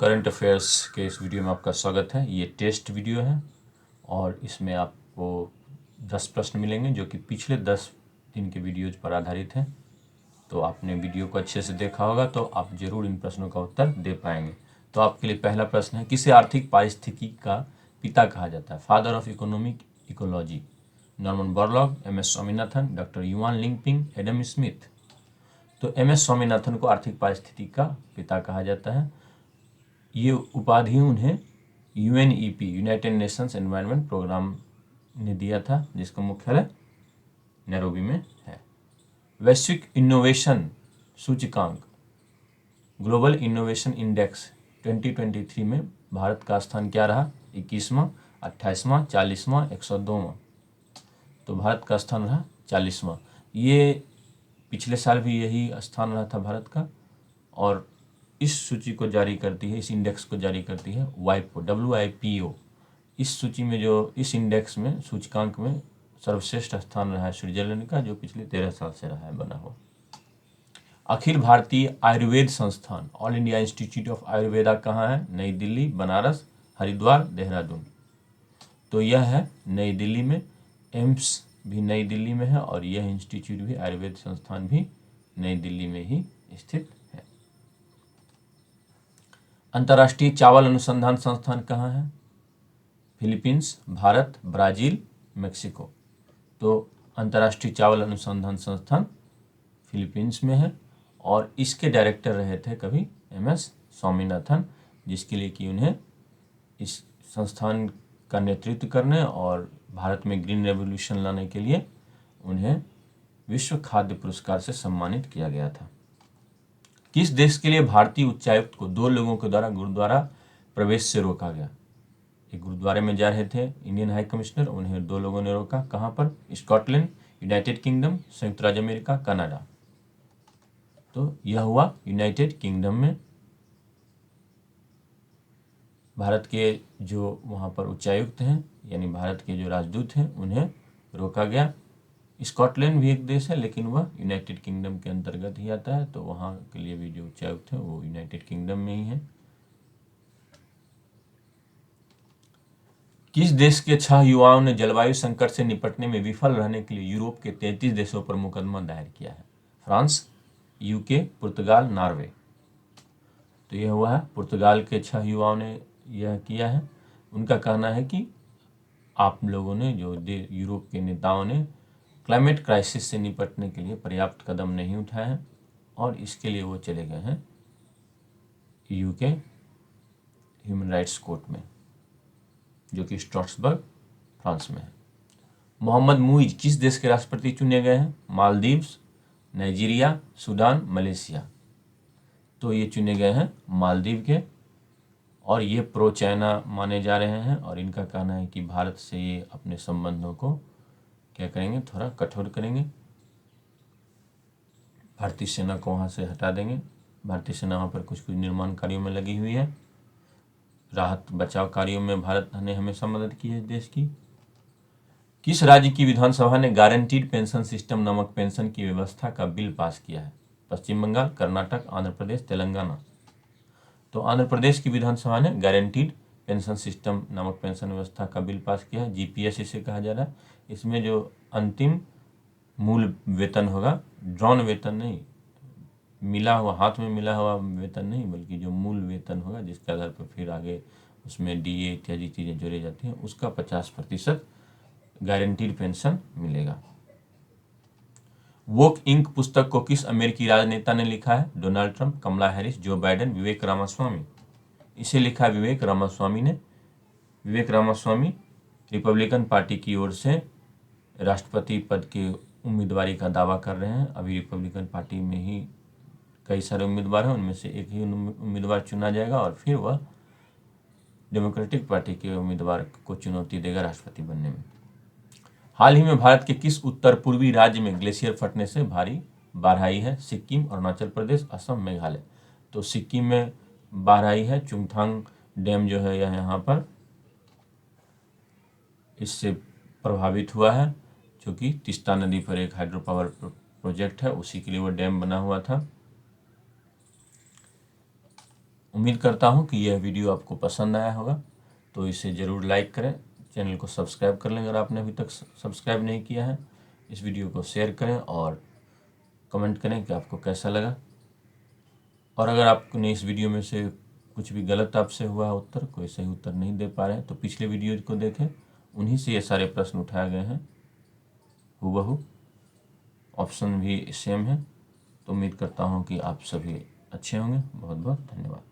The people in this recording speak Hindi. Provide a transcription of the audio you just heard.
करंट अफेयर्स के इस वीडियो में आपका स्वागत है। ये टेस्ट वीडियो है और इसमें आपको 10 प्रश्न मिलेंगे जो कि पिछले 10 दिन के वीडियोज पर आधारित हैं। तो आपने वीडियो को अच्छे से देखा होगा तो आप जरूर इन प्रश्नों का उत्तर दे पाएंगे। तो आपके लिए पहला प्रश्न है, किसे आर्थिक पारिस्थितिकी का पिता कहा जाता है? Father of economic ecology, Norman Borlaug, M S. Swaminathan, doctor Yuan Longping, Adam Smith. तो एम.एस. स्वामीनाथन को आर्थिक पारिस्थितिकी का पिता कहा जाता है। ये उपाधि उन्हें UNEP, United Nations Environment Programme ने दिया था, जिसका मुख्यालय नैरोबी में है। वैश्विक इनोवेशन सूचकांक, ग्लोबल इनोवेशन इंडेक्स 2023 में भारत का स्थान क्या रहा? 21वां, 28वां, 40वां, 102वां। तो भारत का स्थान रहा 40वां। ये पिछले साल भी यही स्थान रहा था भारत का। और इस सूची को जारी करती है, इस इंडेक्स को जारी करती है वाइपो, WIPO। इस सूची में जो इस इंडेक्स में सूचकांक में सर्वश्रेष्ठ स्थान रहा है स्विट्जरलैंड का, जो पिछले 13 साल से रहा है बना हुआ। अखिल भारतीय आयुर्वेद संस्थान, all India institute of Ayurveda कहाँ है? नई दिल्ली, बनारस, हरिद्वार, देहरादून। तो यह है नई दिल्ली में। एम्स भी नई दिल्ली में है और यह इंस्टीट्यूट भी, आयुर्वेद संस्थान भी नई दिल्ली में ही स्थित है। अंतर्राष्ट्रीय चावल अनुसंधान संस्थान कहाँ है? Philippines, Bharat, Brazil, Mexico. तो अंतर्राष्ट्रीय चावल अनुसंधान संस्थान फिलीपींस में है और इसके डायरेक्टर रहे थे कभी एम.एस. स्वामीनाथन, जिसके लिए कि उन्हें इस संस्थान का नेतृत्व करने और भारत में ग्रीन रेवोल्यूशन लाने के लिए उन्हें विश्व खाद्य पुरस्कार से सम्मानित किया गया था। किस देश के लिए भारतीय उच्चायुक्त को 2 लोगों के द्वारा गुरुद्वारा प्रवेश से रोका गया? एक गुरुद्वारे में जा रहे थे इंडियन हाई कमिश्नर, उन्हें 2 लोगों ने रोका। कहाँ पर? स्कॉटलैंड, यूनाइटेड किंगडम, संयुक्त राज्य अमेरिका, कनाडा। तो यह हुआ यूनाइटेड किंगडम में। भारत के जो वहाँ पर उच्चायुक्त हैं, यानी भारत के जो राजदूत हैं, उन्हें रोका गया। स्कॉटलैंड भी एक देश है, लेकिन वह यूनाइटेड किंगडम के अंतर्गत ही आता है, तो वहाँ के लिए भी जो उच्चायुक्त हैं वो यूनाइटेड किंगडम में ही है। किस देश के 6 युवाओं ने जलवायु संकट से निपटने में विफल रहने के लिए यूरोप के 33 देशों पर मुकदमा दायर किया है? फ्रांस, यूके, पुर्तगाल, नॉर्वे। तो यह हुआ है पुर्तगाल के 6 युवाओं ने यह किया है। उनका कहना है कि आप लोगों ने, जो यूरोप के नेताओं ने क्लाइमेट क्राइसिस से निपटने के लिए पर्याप्त कदम नहीं उठाए हैं और इसके लिए वो चले गए हैं यूके ह्यूमन राइट्स कोर्ट में, जो कि स्ट्रासबर्ग, फ्रांस में है। मोहम्मद मुइज किस देश के राष्ट्रपति चुने गए हैं? Maldives, Nigeria, Sudan, Malaysia. तो ये चुने गए हैं मालदीव के और ये प्रो चाइना माने जा रहे हैं और इनका कहना है कि भारत से ये अपने संबंधों को क्या करेंगे, थोड़ा कठोर करेंगे। भारतीय सेना को वहाँ से हटा देंगे। भारतीय सेना वहाँ पर कुछ निर्माण कार्यों में लगी हुई है। राहत बचाव कार्यों में भारत ने हमेशा मदद की है देश की। किस राज्य की विधानसभा ने गारंटीड पेंशन सिस्टम नामक पेंशन की व्यवस्था का बिल पास किया है? पश्चिम बंगाल, कर्नाटक, आंध्र प्रदेश, तेलंगाना। तो आंध्र प्रदेश की विधानसभा ने गारंटीड पेंशन सिस्टम नामक पेंशन व्यवस्था का बिल पास किया है। जीपीएस इसे कहा जा रहा है। इसमें जो अंतिम मूल वेतन होगा, ड्रॉन वेतन नहीं, मिला हुआ, हाथ में मिला हुआ वेतन नहीं, बल्कि जो मूल वेतन होगा जिसके आधार पर फिर आगे उसमें डीए इत्यादि चीज़ें जोड़ी जाती हैं, उसका 50% गारंटीड पेंशन मिलेगा। वोक इंक पुस्तक को किस अमेरिकी राजनेता ने लिखा है? डोनाल्ड ट्रंप, कमला हैरिस, जो बाइडेन, विवेक रामास्वामी। इसे लिखा है विवेक रामास्वामी ने। विवेक रामास्वामी रिपब्लिकन पार्टी की ओर से राष्ट्रपति पद के उम्मीदवारी का दावा कर रहे हैं। अभी रिपब्लिकन पार्टी में ही कई सारे उम्मीदवार हैं, उनमें से एक ही उम्मीदवार चुना जाएगा और फिर वह डेमोक्रेटिक पार्टी के उम्मीदवार को चुनौती देगा राष्ट्रपति बनने में। हाल ही में भारत के किस उत्तर पूर्वी राज्य में ग्लेशियर फटने से भारी बाढ़ आई है? सिक्किम, अरुणाचल प्रदेश, असम, मेघालय। तो सिक्किम में बाढ़ आई है। चुंगथांग डैम जो है यह यहाँ पर इससे प्रभावित हुआ है, जो कि तीस्ता नदी पर एक हाइड्रो पावर प्रोजेक्ट है, उसी के लिए वो डैम बना हुआ था। उम्मीद करता हूँ कि यह वीडियो आपको पसंद आया होगा, तो इसे ज़रूर लाइक करें, चैनल को सब्सक्राइब कर लें अगर आपने अभी तक सब्सक्राइब नहीं किया है। इस वीडियो को शेयर करें और कमेंट करें कि आपको कैसा लगा। और अगर आपने इस वीडियो में से कुछ भी गलत आपसे हुआ है उत्तर, कोई सही उत्तर नहीं दे पा रहे हैं, तो पिछले वीडियो को देखें, उन्हीं से ये सारे प्रश्न उठाए गए हैं हूबहू, ऑप्शन भी सेम है। तो उम्मीद करता हूँ कि आप सभी अच्छे होंगे। बहुत बहुत धन्यवाद।